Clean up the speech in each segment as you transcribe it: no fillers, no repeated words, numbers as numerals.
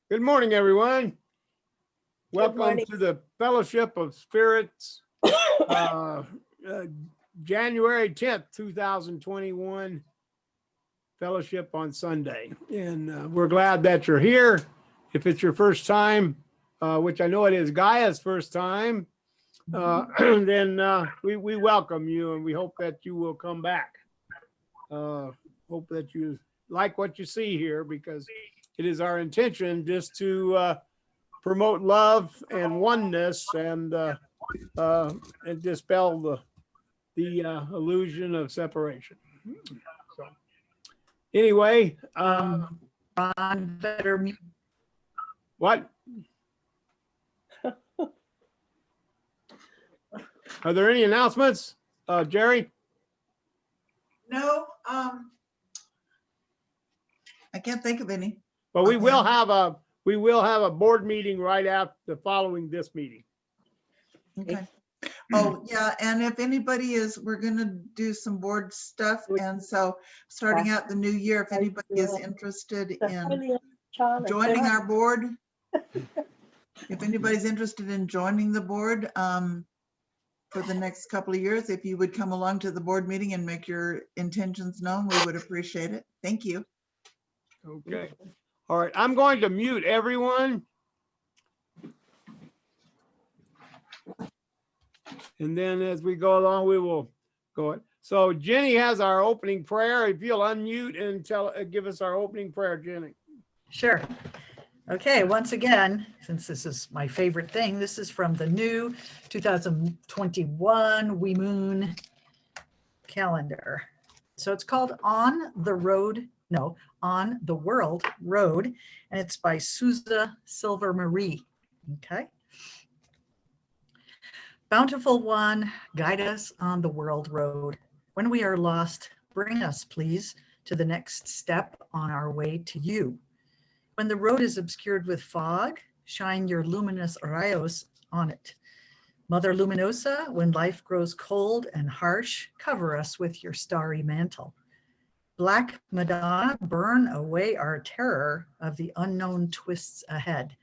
Good morning, everyone. Welcome morning. to the Fellowship of Spirits, uh, January 10th, 2021, Fellowship on Sunday. And we're glad that you're here. If it's your first time, which I know it is Gaia's first time, then we welcome you and we hope that you will come back. Hope that you like what you see here, because it is our intention just to promote love and oneness and dispel the illusion of separation. So anyway, Ron, better mute. what? Are there any announcements, Jerry? No, I can't think of any. But we will have a board meeting right after following this meeting. Okay. Oh, yeah, and if anybody we're gonna do some board stuff, and so starting out the new year, if anybody is interested in joining our board, if anybody's interested in joining the board for the next couple of years, if you would come along to the board meeting and make your intentions known, we would appreciate it. Thank you. Okay. All right. I'm going to mute everyone. And then as we go along, we will go it. So Jenny has our opening prayer. If you'll unmute and give us our opening prayer, Jenny. Sure. Okay, once again, since this is my favorite thing, this is from the new 2021 Wee Moon calendar. So it's called On the World Road, and it's by Souza Silver Marie. Okay. Bountiful One, guide us on the world road. When we are lost, bring us, please, to the next step on our way to you. When the road is obscured with fog, shine your luminous rayos on it. Mother Luminosa, when life grows cold and harsh, cover us with your starry mantle. Black Madonna, burn away our terror of the unknown twists ahead.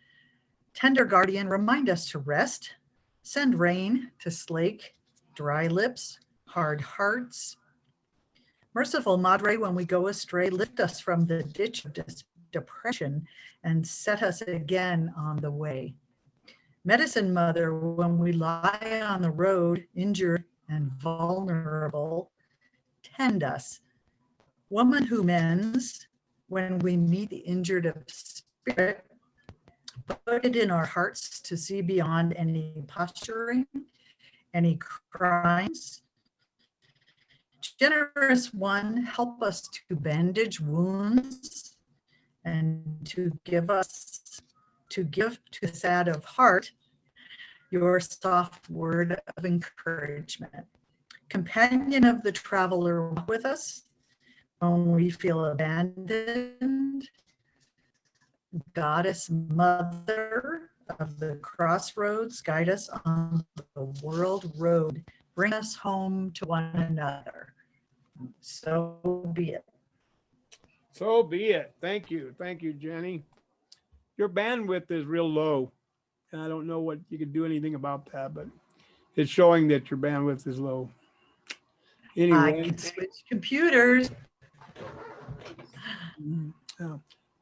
Tender Guardian, remind us to rest. Send rain to slake dry lips, hard hearts. Merciful Madre, when we go astray, lift us from the ditch of depression and set us again on the way. Medicine Mother, when we lie on the road, injured and vulnerable, tend us. Woman who mends, when we meet the injured of spirit, put it in our hearts to see beyond any posturing, any crimes. Generous One, help us to bandage wounds and to give to the sad of heart your soft word of encouragement. Companion of the traveler, walk with us when we feel abandoned. Goddess Mother of the crossroads, guide us on the world road. Bring us home to one another. So be it. So be it. Thank you. Thank you, Jenny. Your bandwidth is real low. And I don't know what you could do anything about that, but it's showing that your bandwidth is low. Anyway. I can switch computers.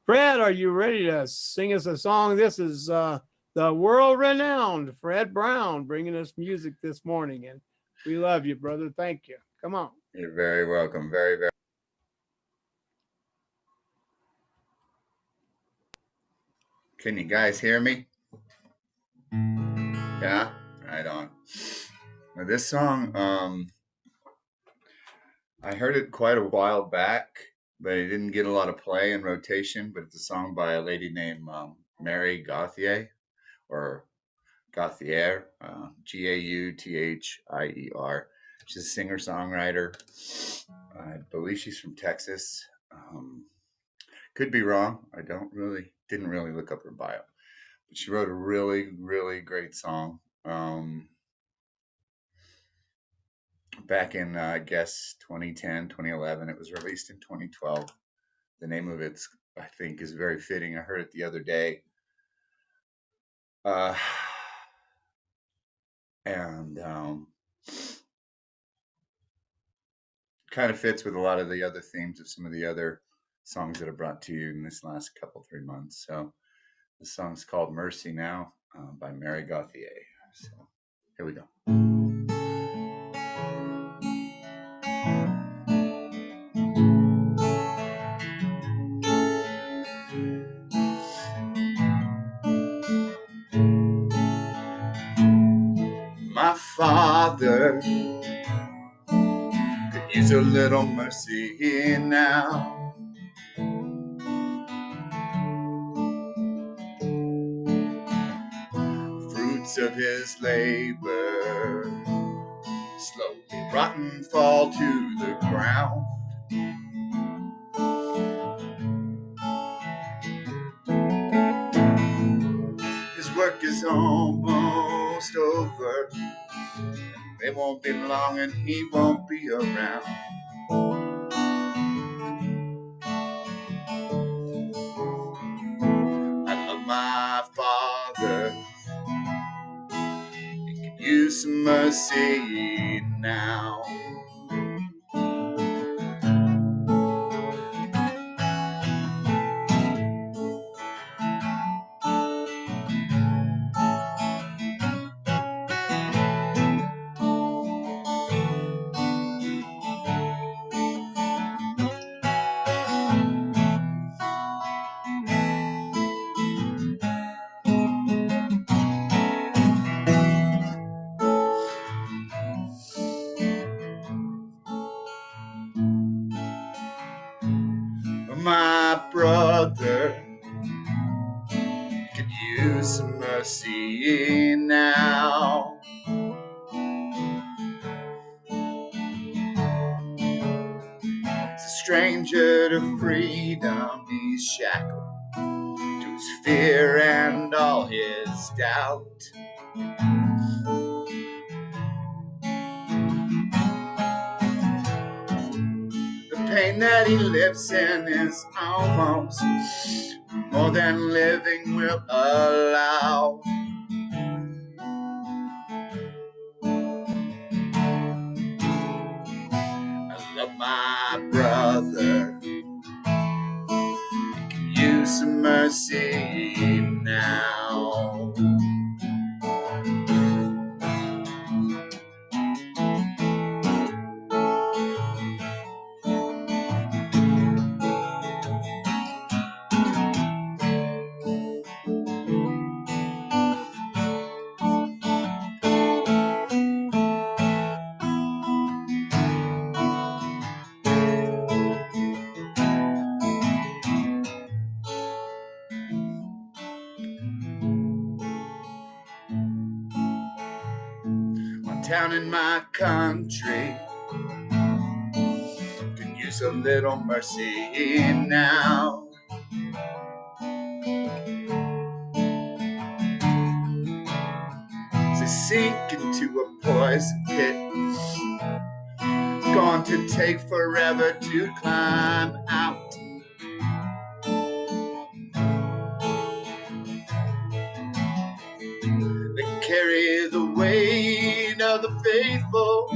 Fred, are you ready to sing us a song? This is the world-renowned Fred Brown bringing us music this morning, and we love you, brother. Thank you. Come on. You're very welcome. Very, very. Can you guys hear me? Yeah, right on. Now, this song, I heard it quite a while back, but it didn't get a lot of play and rotation. But it's a song by a lady named Mary Gauthier, or Gauthier, Gauthier. She's a singer-songwriter. I believe she's from Texas. Could be wrong. I didn't really look up her bio. But she wrote a really, really great song. Back in, I guess, 2010, 2011. It was released in 2012. The name of it, I think, is very fitting. I heard it the other day Uh, and kind of fits with a lot of the other themes of some of the other songs that I brought to you in this last couple, 3 months. So the song's called Mercy Now by Mary Gauthier. So here we go. My father could use a little mercy now. Fruits of his labor slowly rotten fall to the ground. His work is almost over. It won't be long and he won't be around. I love my father. He could use some mercy now. My brother could use some mercy now. He's a stranger to freedom. He's shackled to his fear and all his doubt. The pain that he lives in is almost more than living will allow. I love my brother. He can use some mercy now. One town in my country could use a little mercy now. They sink into a poison pit, going to take forever to climb out. They carry the weight of the faithful,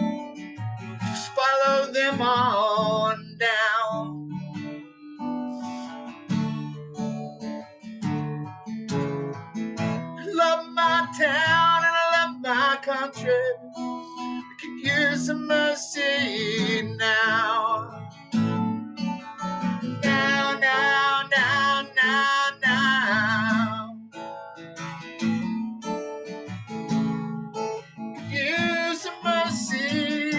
just follow them on down. I love my town and I love my country. We could use some mercy now. Now, now, now, now, now. Use some mercy.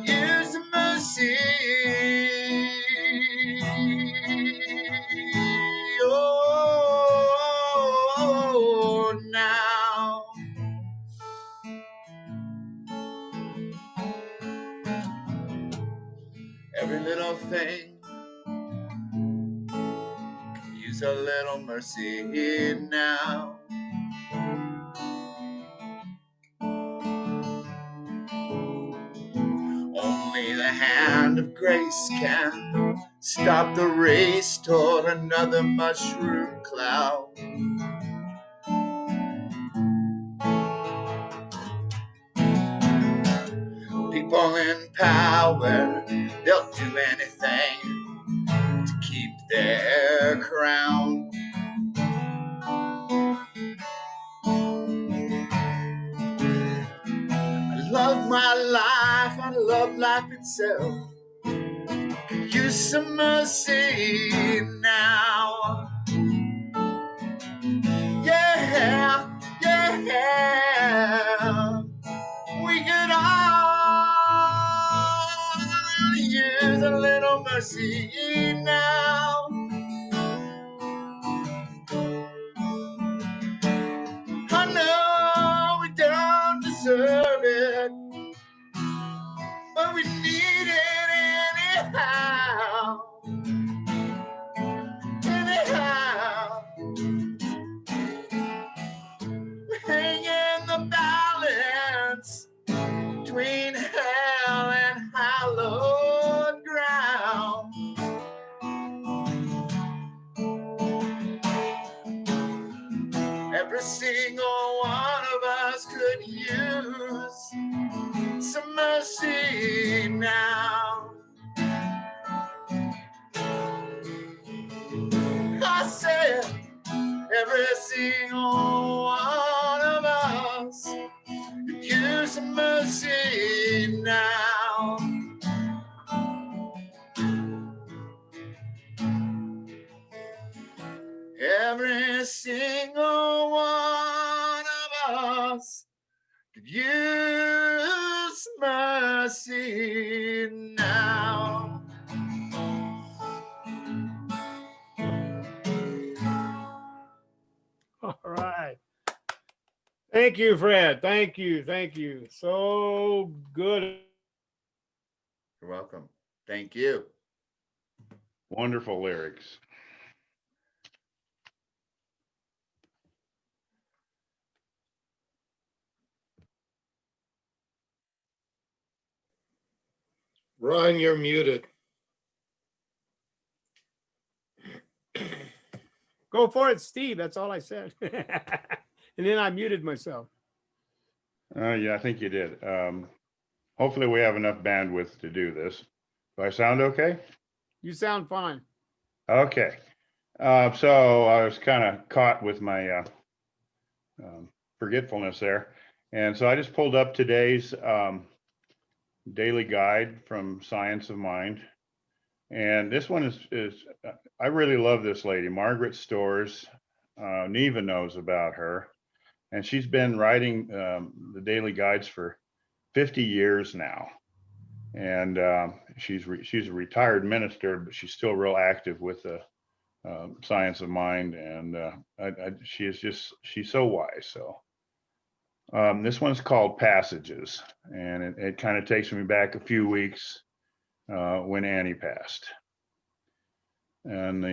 Use some mercy. Oh, now. Every little thing can use a little mercy now. Only the hand hand of grace can stop the race toward another mushroom cloud. People in power, they'll do anything to keep their crown. I love my life, I love life itself. Could use some mercy now. Yeah, yeah. We could all use a little mercy now. I know we don't deserve it, but we need it anyhow. Anyhow, we hang in the balance between hell and hallowed ground. Every single one of us could use some mercy now. I said, every single one of us could use some mercy now. Every single one of us could use mercy now. All right. Thank you, Fred. Thank you. Thank you. So good. You're welcome. Thank you. Wonderful lyrics. Ron, you're muted. Go for it, Steve. That's all I said. And then I muted myself. Yeah, I think you did. Hopefully we have enough bandwidth to do this. Do I sound okay? You sound fine. Okay. So I was kind of caught with my forgetfulness there. And so I just pulled up today's daily guide from Science of Mind. And this one is I really love this lady, Margaret Storrs. Neva knows about her. And she's been writing the daily guides for 50 years now. And she's a retired minister, but she's still real active with the Science of Mind. And she's so wise. So this one's called Passages. And it kind of takes me back a few weeks when Annie passed. And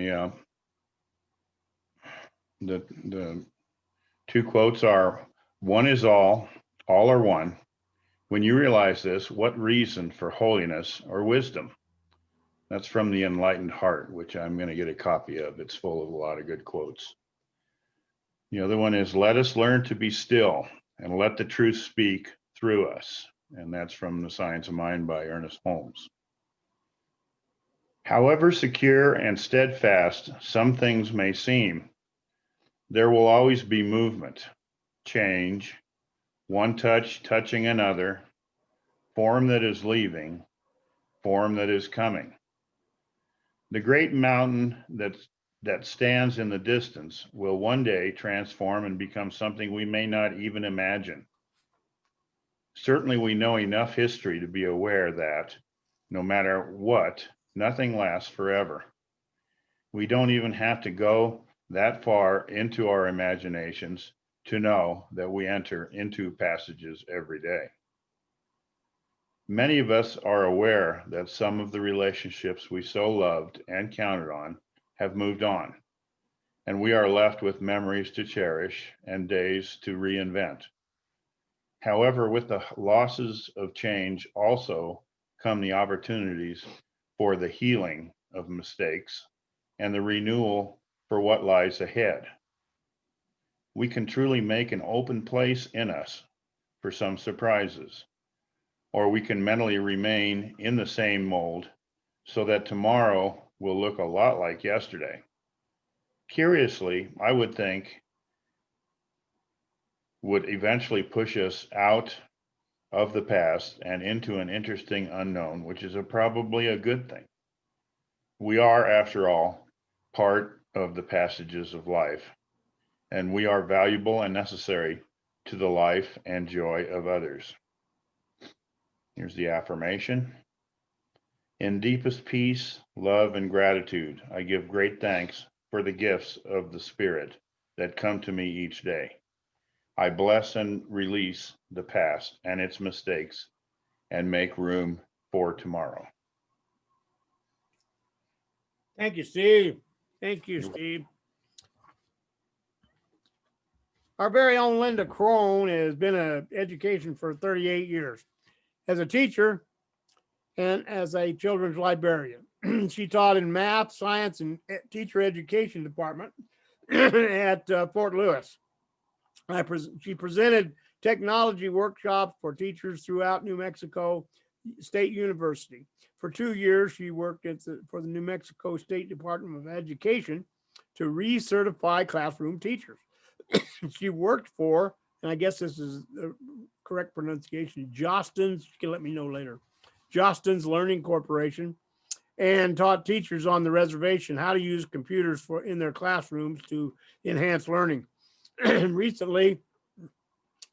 the two quotes are, one is all are one. When you realize this, what reason for holiness or wisdom? That's from The Enlightened Heart, which I'm going to get a copy of. It's full of a lot of good quotes. The other one is, let us learn to be still and let the truth speak through us. And that's from The Science of Mind by Ernest Holmes. However secure and steadfast some things may seem, there will always be movement, change, one touch touching another, form that is leaving, form that is coming. The great mountain that stands in the distance will one day transform and become something we may not even imagine. Certainly we know enough history to be aware that, no matter what, nothing lasts forever. We don't even have to go that far into our imaginations to know that we enter into passages every day. Many of us are aware that some of the relationships we so loved and counted on have moved on, and we are left with memories to cherish and days to reinvent. However, with the losses of change also come the opportunities for the healing of mistakes and the renewal for what lies ahead. We can truly make an open place in us for some surprises, or we can mentally remain in the same mold so that tomorrow will look a lot like yesterday. Curiously, I would think would eventually push us out of the past and into an interesting unknown, which is probably a good thing. We are, after all, part of the passages of life, and we are valuable and necessary to the life and joy of others. Here's the affirmation. In deepest peace, love, and gratitude, I give great thanks for the gifts of the Spirit that come to me each day. I bless and release the past and its mistakes and make room for tomorrow. Thank you, Steve. Thank you, Steve. Our very own Linda Crone has been in education for 38 years. As a teacher and as a children's librarian. She taught in math, science, and teacher education department at Fort Lewis. She presented technology workshops for teachers throughout New Mexico State University. For 2 years, she worked for the New Mexico State Department of Education to recertify classroom teachers. She worked for, and I guess this is the correct pronunciation, Jostens, you can let me know later, Jostens Learning Corporation, and taught teachers on the reservation how to use computers in their classrooms to enhance learning. Recently,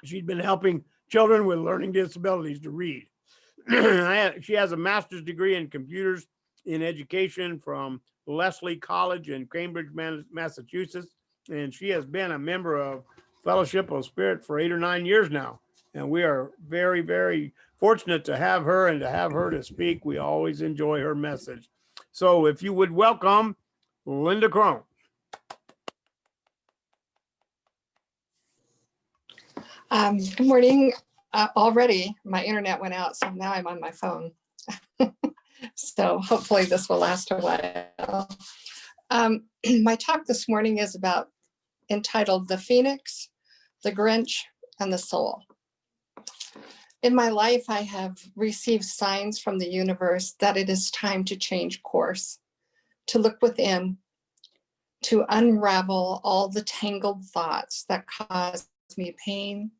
she's been helping children with learning disabilities to read. She has a master's degree in computers in education from Lesley College in Cambridge, Massachusetts. And she has been a member of Fellowship of Spirit for 8 or 9 years now. And we are very, very fortunate to have her and to have her to speak. We always enjoy her message. So if you would welcome Linda Crone. Good morning. Already my internet went out, so now I'm on my phone. So hopefully this will last a while. My talk this morning is entitled The Phoenix, the Grinch, and the Soul. In my life, I have received signs from the universe that it is time to change course, to look within, to unravel all the tangled thoughts that cause me pain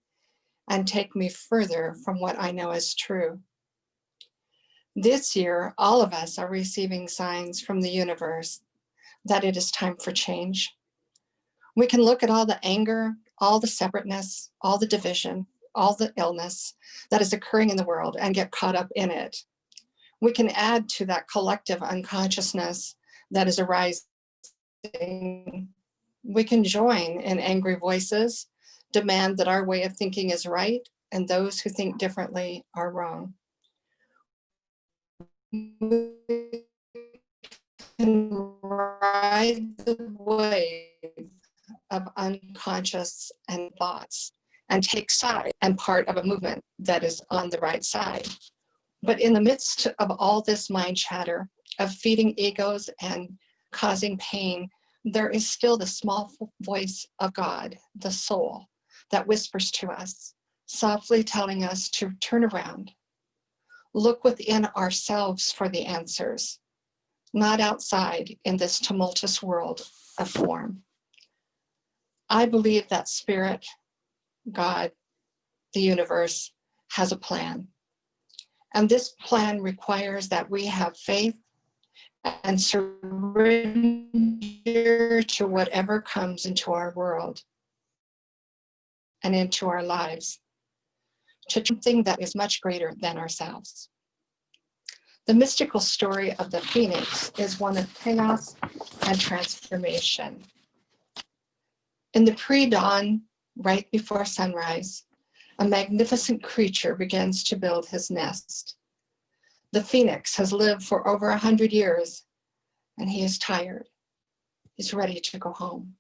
and take me further from what I know is true. This year, all of us are receiving signs from the universe that it is time for change. We can look at all the anger, all the separateness, all the division, all the illness that is occurring in the world and get caught up in it. We can add to that collective unconsciousness that is arising. We can join in angry voices, demand that our way of thinking is right and those who think differently are wrong. We can ride the wave of unconscious and thoughts and take side and part of a movement that is on the right side. But in the midst of all this mind chatter of feeding egos and causing pain, there is still the small voice of God, the soul, that whispers to us, softly telling us to turn around, look within ourselves for the answers, not outside in this tumultuous world of form. I believe that Spirit, God, the universe, has a plan. And this plan requires that we have faith and surrender to whatever comes into our world and into our lives, to something that is much greater than ourselves. The mystical story of the Phoenix is one of chaos and transformation. In the pre-dawn, right before sunrise, a magnificent creature begins to build his nest. The Phoenix has lived for over 100 years, and he is tired. He's ready to go home.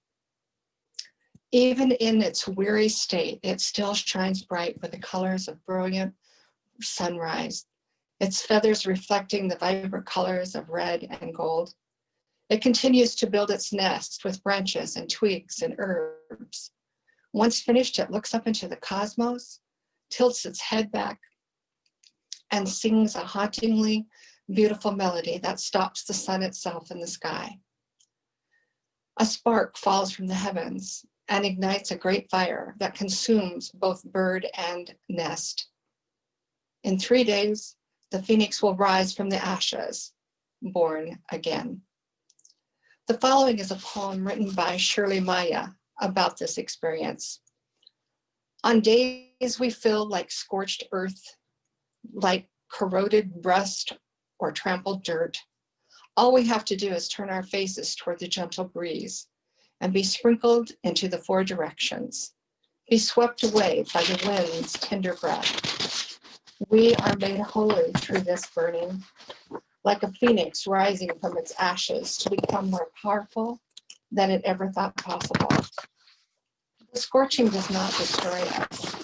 Even in its weary state, it still shines bright with the colors of brilliant sunrise its feathers reflecting the vibrant colors of red and gold. It continues to build its nest with branches and twigs and herbs. Once finished, it looks up into the cosmos, tilts its head back, and sings a hauntingly beautiful melody that stops the sun itself in the sky. A spark falls from the heavens and ignites a great fire that consumes both bird and nest. In 3 days, the phoenix will rise from the ashes, born again. The following is a poem written by Shirley Maya about this experience. On days we feel like scorched earth, like corroded rust or trampled dirt, all we have to do is turn our faces toward the gentle breeze and be sprinkled into the 4 directions, be swept away by the wind's tender breath. We are made holy through this burning, like a phoenix rising from its ashes to become more powerful than it ever thought possible. The scorching does not destroy us.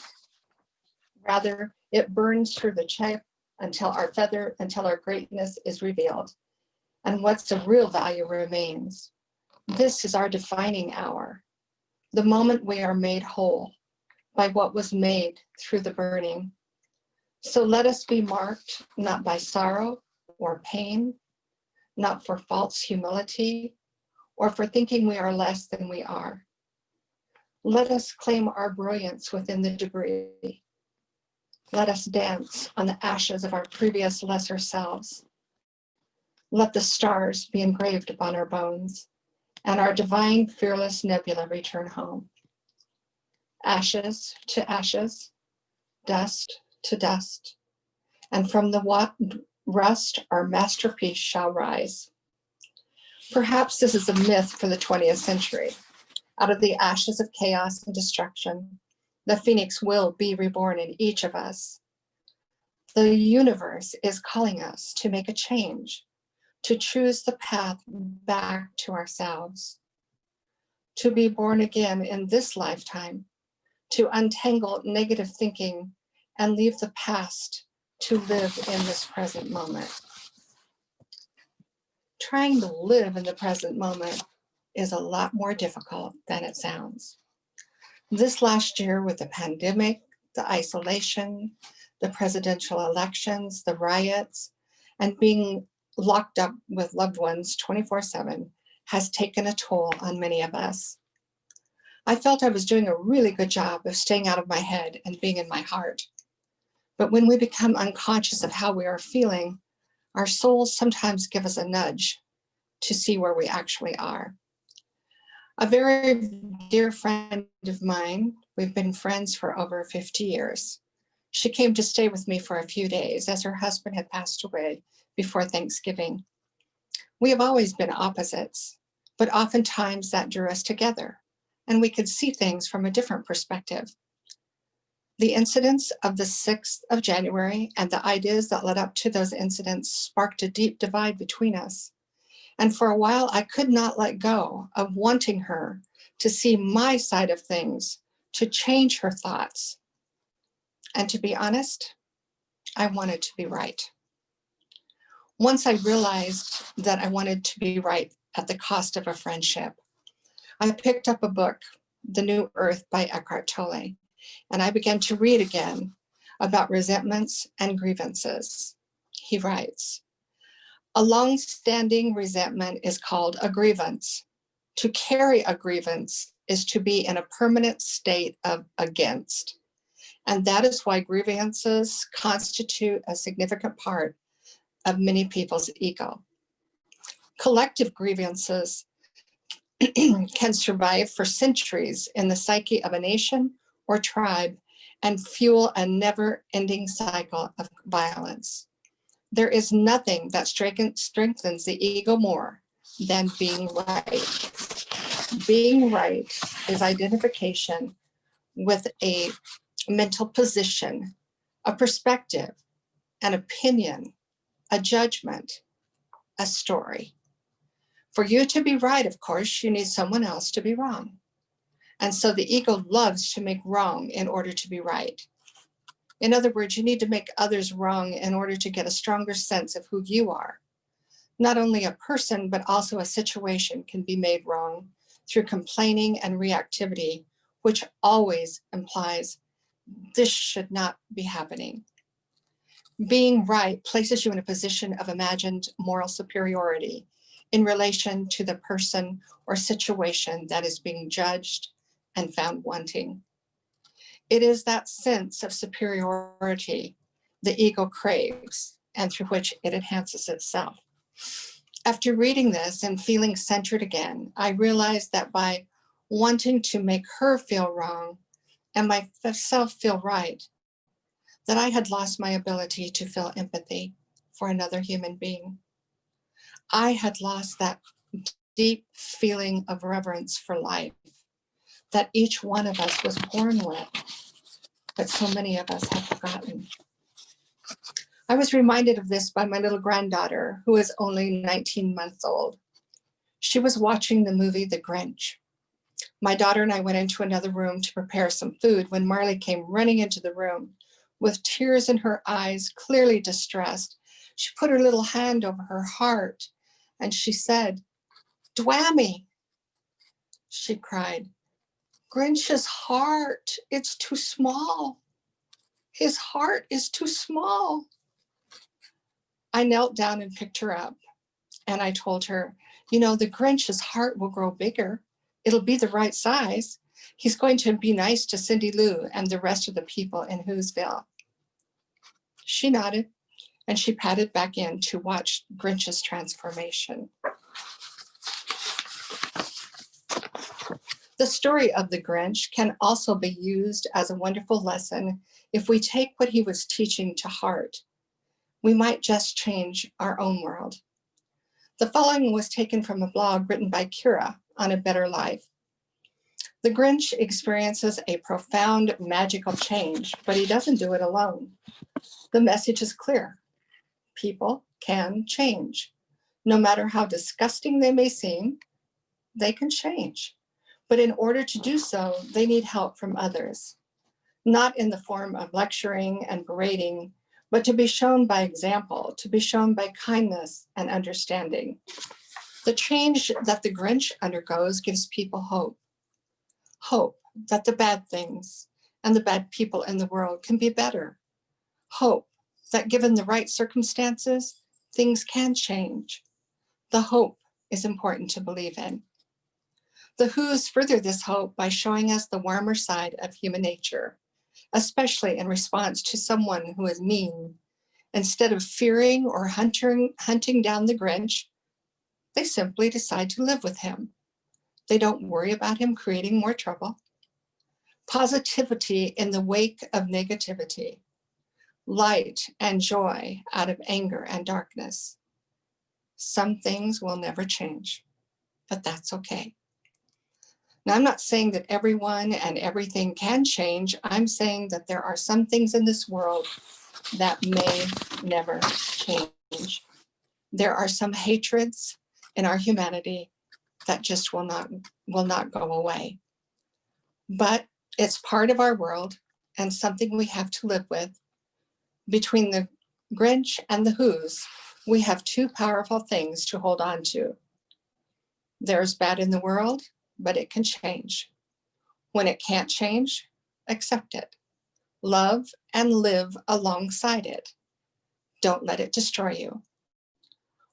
Rather, it burns through the chaff until our greatness is revealed, and what's of real value remains. This is our defining hour, the moment we are made whole by what was made through the burning. So let us be marked not by sorrow or pain, not for false humility, or for thinking we are less than we are. Let us claim our brilliance within the debris. Let us dance on the ashes of our previous lesser selves. Let the stars be engraved upon our bones, and our divine fearless nebula return home. Ashes to ashes, dust to dust, and from the rust our masterpiece shall rise. Perhaps this is a myth for the 20th century. Out of the ashes of chaos and destruction, the phoenix will be reborn in each of us. The universe is calling us to make a change, to choose the path back to ourselves, to be born again in this lifetime, to untangle negative thinking and leave the past to live in this present moment. Trying to live in the present moment is a lot more difficult than it sounds. This last year, with the pandemic, the isolation, the presidential elections, the riots, and being locked up with loved ones 24/7 has taken a toll on many of us. I felt I was doing a really good job of staying out of my head and being in my heart. But when we become unconscious of how we are feeling, our souls sometimes give us a nudge to see where we actually are. A very dear friend of mine, we've been friends for over 50 years. She came to stay with me for a few days as her husband had passed away before Thanksgiving. We have always been opposites, but oftentimes that drew us together, and we could see things from a different perspective. The incidents of the 6th of January and the ideas that led up to those incidents sparked a deep divide between us. And for a while, I could not let go of wanting her to see my side of things, to change her thoughts. And to be honest, I wanted to be right. Once I realized that I wanted to be right at the cost of a friendship, I picked up a book, The New Earth by Eckhart Tolle, and I began to read again about resentments and grievances. He writes, "A long-standing resentment is called a grievance. To carry a grievance is to be in a permanent state of against. And that is why grievances constitute a significant part of many people's ego. Collective grievances can survive for centuries in the psyche of a nation or tribe and fuel a never-ending cycle of violence. There is nothing that strengthens the ego more than being right. Being right is identification with a mental position, a perspective, an opinion, a judgment, a story. For you to be right, of course, you need someone else to be wrong. And so the ego loves to make wrong in order to be right. In other words, you need to make others wrong in order to get a stronger sense of who you are. Not only a person, but also a situation can be made wrong through complaining and reactivity, which always implies this should not be happening. Being right places you in a position of imagined moral superiority in relation to the person or situation that is being judged and found wanting. It is that sense of superiority the ego craves and through which it enhances itself. After reading this and feeling centered again, I realized that by wanting to make her feel wrong and myself feel right, that I had lost my ability to feel empathy for another human being. I had lost that deep feeling of reverence for life that each one of us was born with, but so many of us have forgotten. I was reminded of this by my little granddaughter, who is only 19 months old. She was watching the movie The Grinch. My daughter and I went into another room to prepare some food when Marley came running into the room with tears in her eyes, clearly distressed. She put her little hand over her heart and she said, "Dwammy," she cried. "Grinch's heart, it's too small. His heart is too small." I knelt down and picked her up and I told her, "You know, the Grinch's heart will grow bigger. It'll be the right size. He's going to be nice to Cindy Lou and the rest of the people in Whoville." She nodded and she padded back in to watch Grinch's transformation. The story of the Grinch can also be used as a wonderful lesson if we take what he was teaching to heart. We might just change our own world. The following was taken from a blog written by Kira on a better life. The Grinch experiences a profound magical change, but he doesn't do it alone. The message is clear. People can change. No matter how disgusting they may seem, they can change. But in order to do so, they need help from others, not in the form of lecturing and berating, but to be shown by example, to be shown by kindness and understanding. The change that the Grinch undergoes gives people hope. Hope that the bad things and the bad people in the world can be better. Hope that given the right circumstances, things can change. The hope is important to believe in. The Who's further this hope by showing us the warmer side of human nature, especially in response to someone who is mean. Instead of fearing or hunting down the Grinch, they simply decide to live with him. They don't worry about him creating more trouble. Positivity in the wake of negativity. Light and joy out of anger and darkness. Some things will never change, but that's okay. Now, I'm not saying that everyone and everything can change. I'm saying that there are some things in this world that may never change. There are some hatreds in our humanity that just will not go away. But it's part of our world and something we have to live with. Between the Grinch and the Who's, we have two powerful things to hold on to. There's bad in the world, but it can change. When it can't change, accept it. Love and live alongside it. Don't let it destroy you.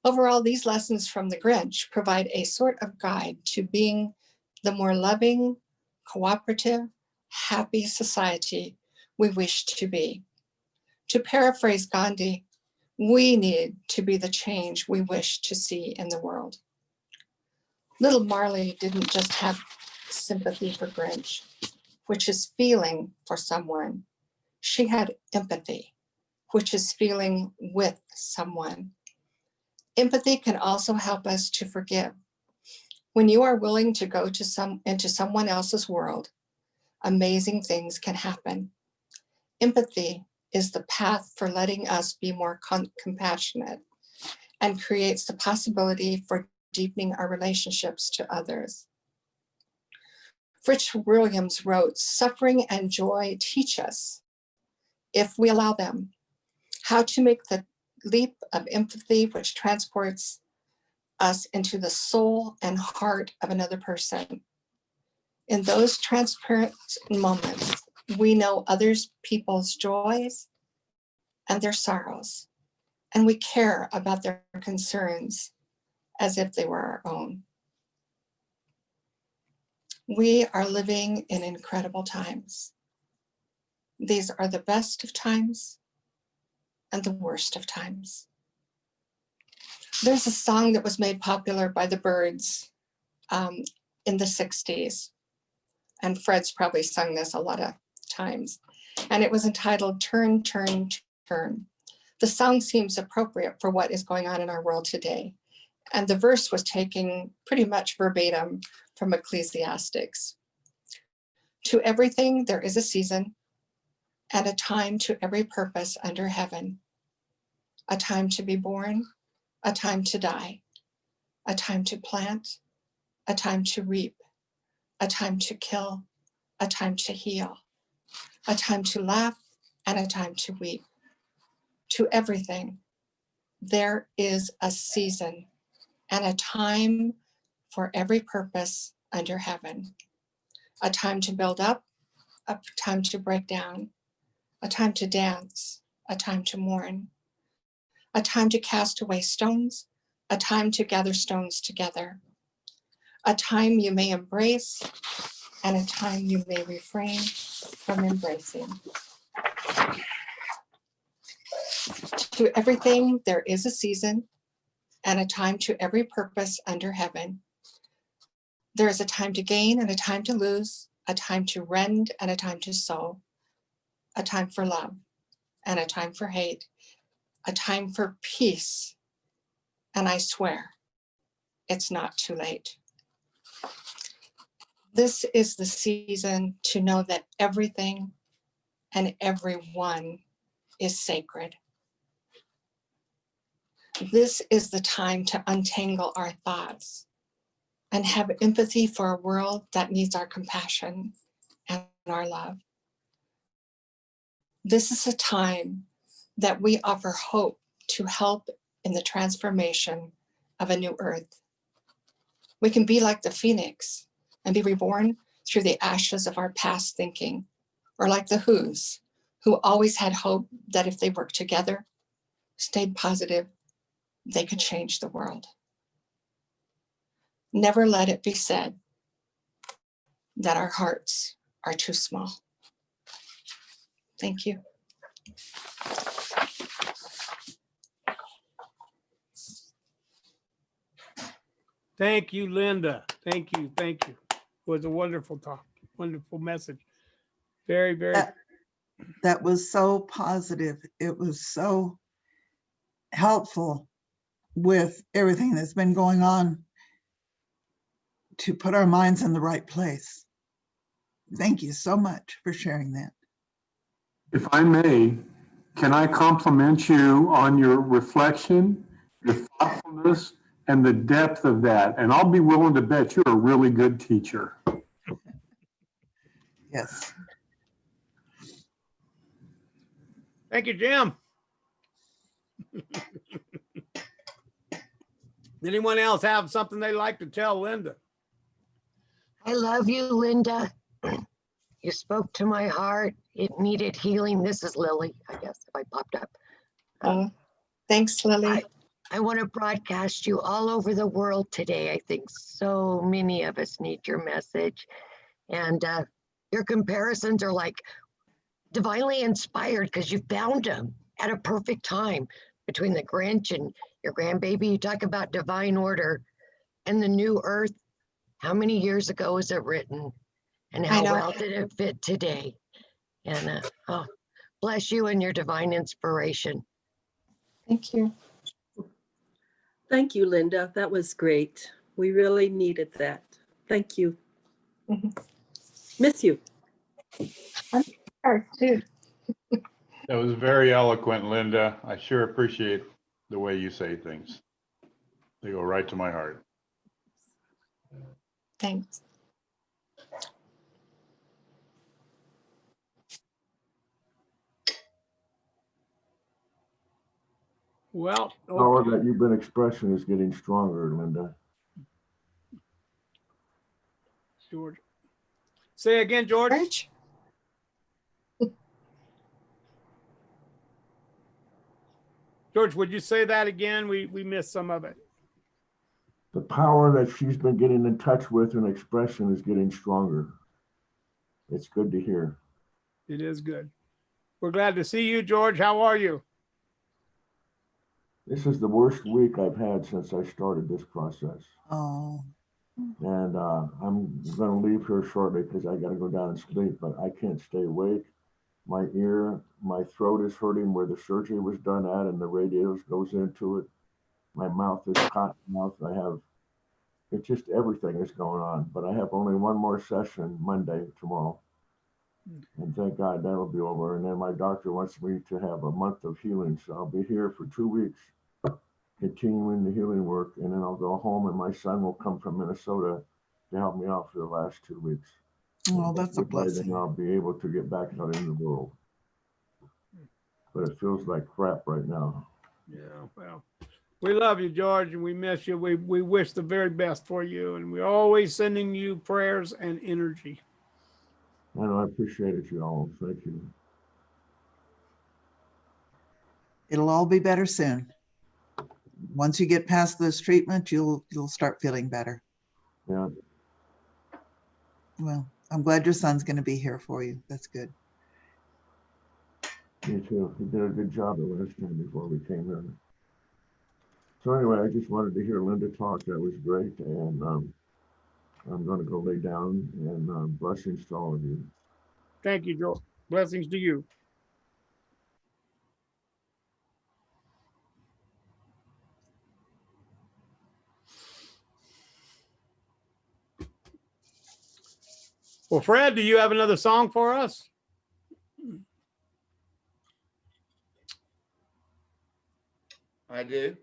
Overall, these lessons from the Grinch provide a sort of guide to being the more loving, cooperative, happy society we wish to be. To paraphrase Gandhi, we need to be the change we wish to see in the world. Little Marley didn't just have sympathy for Grinch, which is feeling for someone. She had empathy, which is feeling with someone. Empathy can also help us to forgive. When you are willing to go into someone else's world, amazing things can happen. Empathy is the path for letting us be more compassionate and creates the possibility for deepening our relationships to others. Fritz Williams wrote, "Suffering and joy teach us. if we allow them, how to make the leap of empathy which transports us into the soul and heart of another person. In those transparent moments, we know others people's joys and their sorrows, and we care about their concerns as if they were our own. We are living in incredible times. These are the best of times and the worst of times. There's a song that was made popular by the Byrds in the 60s. And Fred's probably sung this a lot of times. And it was entitled Turn, Turn, Turn. The song seems appropriate for what is going on in our world today. And the verse was taken pretty much verbatim from Ecclesiastics. To everything there is a season, and a time to every purpose under heaven. A time to be born, a time to die, a time to plant, a time to reap, a time to kill, a time to heal, a time to laugh, and a time to weep. To everything, there is a season and a time for every purpose under heaven. A time to build up, a time to break down, a time to dance, a time to mourn, a time to cast away stones, a time to gather stones together, a time you may embrace, and a time you may refrain from embracing. To everything there is a season and a time to every purpose under heaven. There is a time to gain and a time to lose, a time to rend and a time to sow, a time for love and a time for hate, a time for peace, and I swear it's not too late. This is the season to know that everything and everyone is sacred. This is the time to untangle our thoughts and have empathy for a world that needs our compassion and our love. This is a time that we offer hope to help in the transformation of a new earth. We can be like the phoenix and be reborn through the ashes of our past thinking, or like the Who's, who always had hope that if they worked together, stayed positive, they could change the world. Never let it be said that our hearts are too small. Thank you. Thank you, Linda. Thank you. Thank you. It was a wonderful talk, wonderful message. Very, very. That was so positive. It was so helpful with everything that's been going on to put our minds in the right place. Thank you so much for sharing that. If I may, can I compliment you on your reflection, your thoughtfulness, and the depth of that? And I'll be willing to bet you're a really good teacher. Yes. Thank you, Jim. Anyone else have something they'd like to tell Linda? I love you, Linda. You spoke to my heart. It needed healing. This is Lily, I guess, if I popped up. Thanks, Lily. I want to broadcast you all over the world today. I think so many of us need your message. And your comparisons are like divinely inspired because you found them at a perfect time between the Grinch and your grandbaby. You talk about divine order and the new earth. How many years ago was it written? And how well did it fit today? And oh, bless you and your divine inspiration. Thank you. Thank you, Linda. That was great. We really needed that. Thank you. Miss you. I'm here too. That was very eloquent, Linda. I sure appreciate the way you say things. They go right to my heart. Thanks. Well, Power okay. that you've been expressing is getting stronger, Linda. George. Say again, George. George? George, would you say that again? We missed some of it. The power that she's been getting in touch with and expression is getting stronger. It's good to hear. It is good. We're glad to see you, George. How are you? This is the worst week I've had since I started this process. Oh, And I'm going to leave here shortly because I got to go down and sleep, but I can't stay awake. My throat is hurting where the surgery was done at, and the radios goes into it. My mouth is cotton mouth. It's just everything is going on. But I have only one more session Monday, tomorrow. And thank God that'll be over. And then my doctor wants me to have a month of healing. So I'll be here for 2 weeks, continuing the healing work. And then I'll go home, and my son will come from Minnesota to help me out for the last 2 weeks. well, that's a Hopefully blessing. then I'll be able to get back out in the world. But it feels like crap right now. Yeah, well, we love you, George, and we miss you. We wish the very best for you, and we're always sending you prayers and energy. I know, I appreciate it, you all. Thank you. It'll all be better soon. Once you get past this treatment, you'll start feeling better. Yeah, Well, I'm glad your son's going to be here for you. That's good. me too. He did a good job the last time before we came here. So anyway, I just wanted to hear Linda talk. That was great. And I'm going to go lay down, and blessings to all of you. Thank you, George. Blessings to you. Well, Fred, do you have another song for us? I do.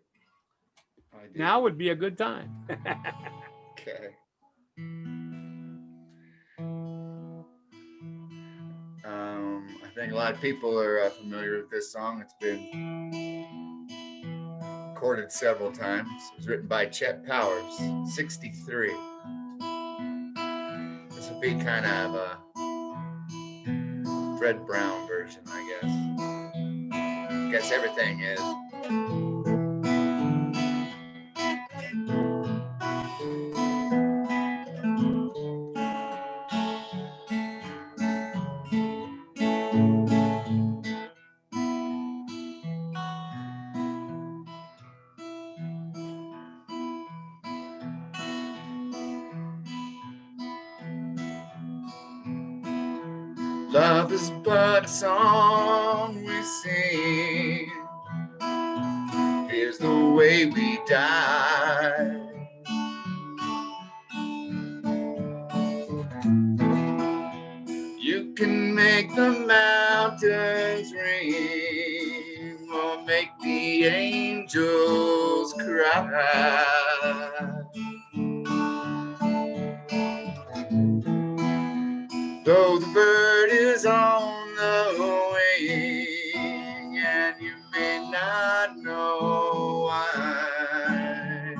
Now would be a good time. Okay. I think a lot of people are familiar with this song. It's been recorded several times. It was written by Chet Powers, 63. This would be kind of a Fred Brown version, I guess. I guess everything is. Love is but a song we sing. Here's the way we die. You can make the mountains ring or make the angels cry. Though the bird is on the wing and you may not know why.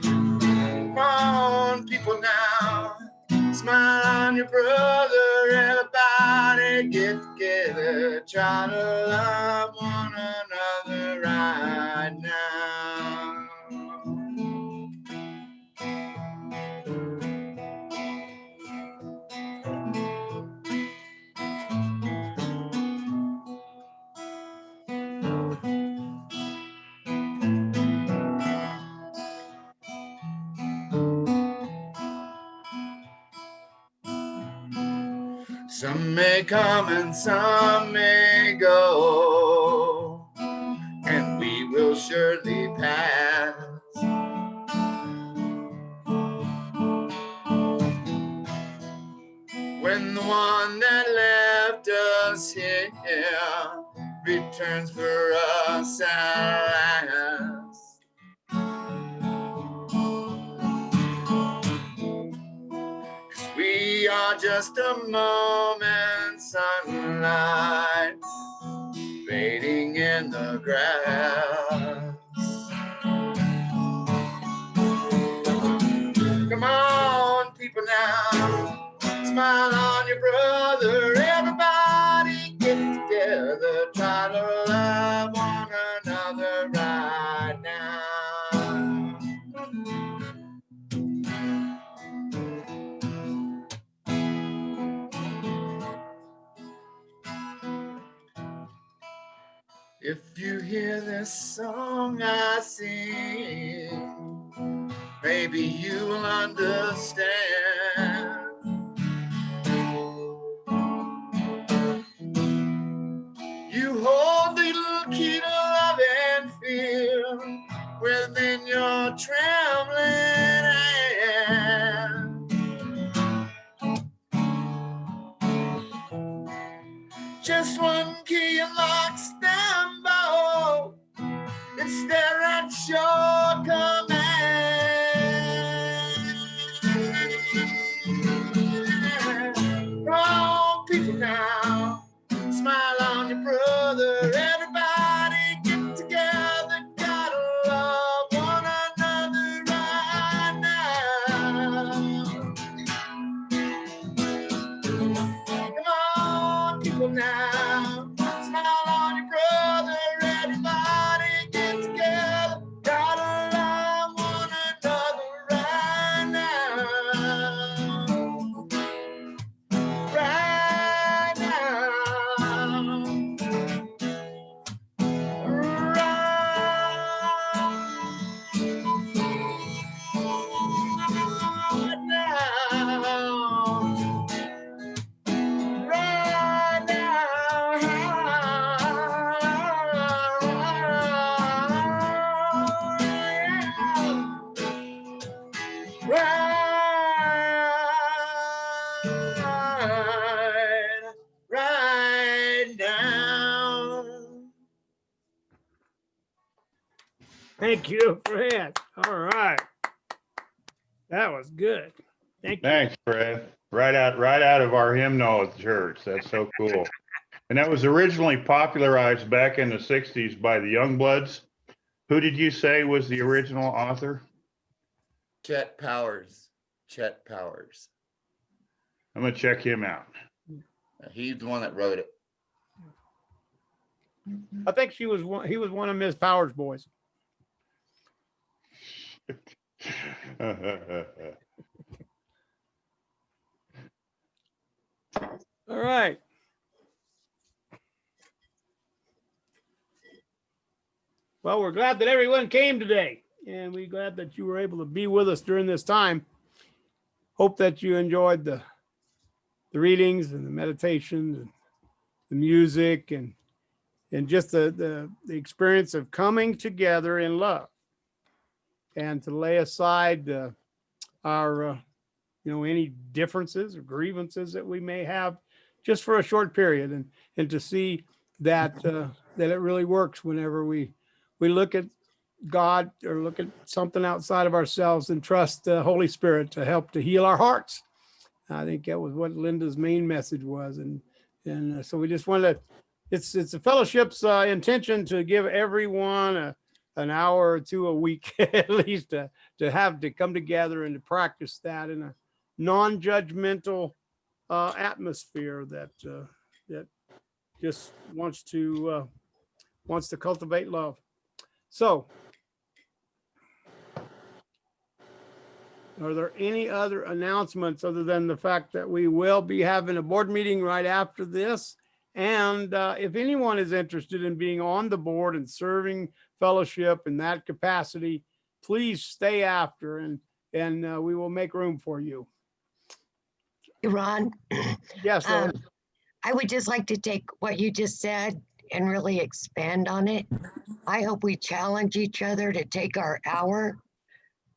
Come on, people now, smile on your brother, everybody get together, try to love one another right now. Some may come and some may go, and we will surely pass. When the one that left us here returns for us at last. We are just a moment's sunlight in the grass. Come on, people now, smile on your brother. Everybody get together, try to love one another right now. If you hear this song I sing, maybe you'll understand. You hold the little key to love and fear within your trembling hand. Just one key unlocks them both. It's there at your command. Come on, people now, smile on your brother. Everybody get together, gotta love one another right now. Come on, people now, smile on your brother. Everybody get together, gotta love one another right now. Right now. Right now. Right now. Thank you, Fred. All right. That was good. Thank you. Thanks, Fred. Right out of our hymnal at the church. That's so cool. And that was originally popularized back in the 60s by the Youngbloods. Who did you say was the original author? Chet Powers. Chet Powers. I'm going to check him out. He's the one that wrote it. I think he was one of Miss Powers' boys. All right. Well, we're glad that everyone came today, and we're glad that you were able to be with us during this time. Hope that you enjoyed the readings and the meditations and the music and just the experience of coming together in love, and to lay aside our any differences or grievances that we may have just for a short period, and to see that that it really works whenever we look at God or look at something outside of ourselves and trust the Holy Spirit to help to heal our hearts. I think that was what Linda's main message was, and so we just wanted to. It's a fellowship's intention to give everyone an hour or two a week at least to come together and to practice that in a non-judgmental atmosphere that just wants to cultivate love. So, are there any other announcements other than the fact that we will be having a board meeting right after this? And if anyone is interested in being on the board and serving fellowship in that capacity, please stay after, and we will make room for you. Ron, Yes, Lois. I would just like to take what you just said and really expand on it. I hope we challenge each other to take our hour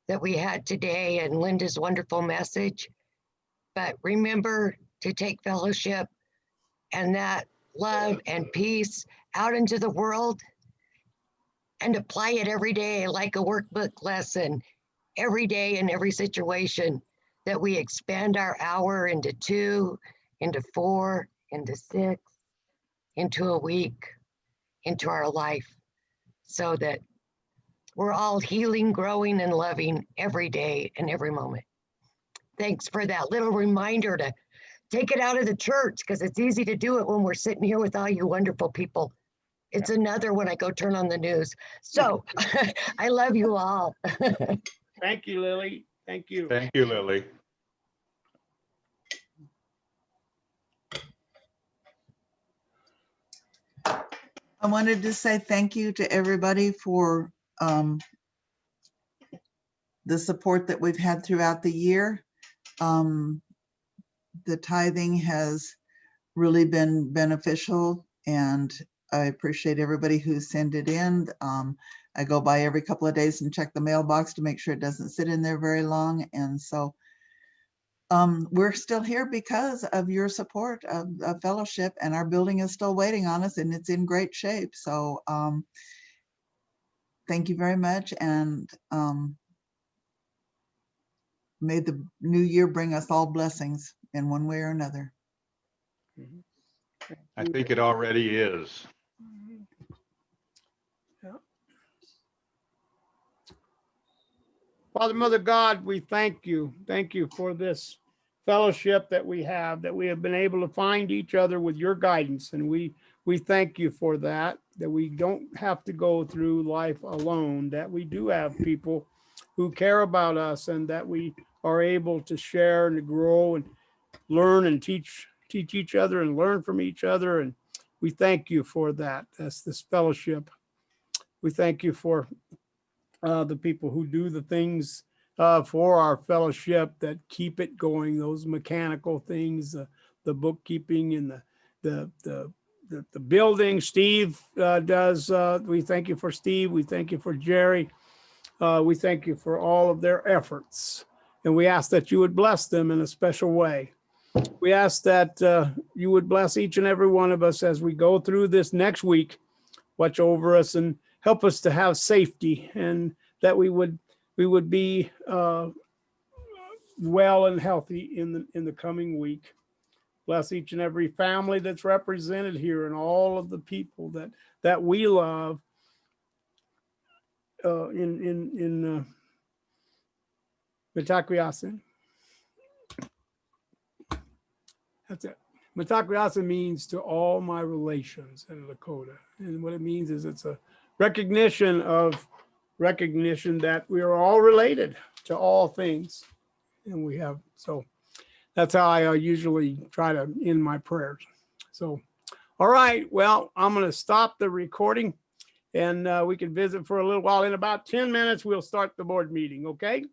that we had today and Linda's wonderful message, but remember to take fellowship and that love and peace out into the world and apply it every day like a workbook lesson, every day in every situation, that we expand our hour into 2, into 4, into 6, into a week, into our life so that we're all healing, growing, and loving every day and every moment. Thanks for that little reminder to take it out of the church, because it's easy to do it when we're sitting here with all you wonderful people. It's another when I go turn on the news. So I love you all. Thank you, Lily. Thank you. Thank you, Lily. I wanted to say thank you to everybody for the support that we've had throughout the year. The tithing has really been beneficial, and I appreciate everybody who sent it in. I go by every couple of days and check the mailbox to make sure it doesn't sit in there very long. And so we're still here because of your support of fellowship, and our building is still waiting on us, and it's in great shape. So thank you very much. And may the new year bring us all blessings in one way or another. I think it already is. Yeah. Father, Mother God, we thank you. Thank you for this fellowship that we have been able to find each other with your guidance. And we thank you for that we don't have to go through life alone, that we do have people who care about us, and that we are able to share and to grow and learn and teach each other and learn from each other. And we thank you for that. That's this fellowship. We thank you for the people who do the things for our fellowship that keep it going, those mechanical things, the bookkeeping and the building. Steve does. We thank you for Steve. We thank you for Jerry. We thank you for all of their efforts. And we ask that you would bless them in a special way. We ask that you would bless each and every one of us as we go through this next week. Watch over us and help us to have safety, and that we would be well and healthy in the coming week. Bless each and every family that's represented here, and all of the people that we love in Mitakuyasin. That's it. Mitakuyasin means to all my relations in Lakota. And what it means is it's a recognition that we are all related to all things. And we have, so that's how I usually try to end my prayers. So, all right, well, I'm going to stop the recording, and we can visit for a little while. In about 10 minutes, we'll start the board meeting, okay?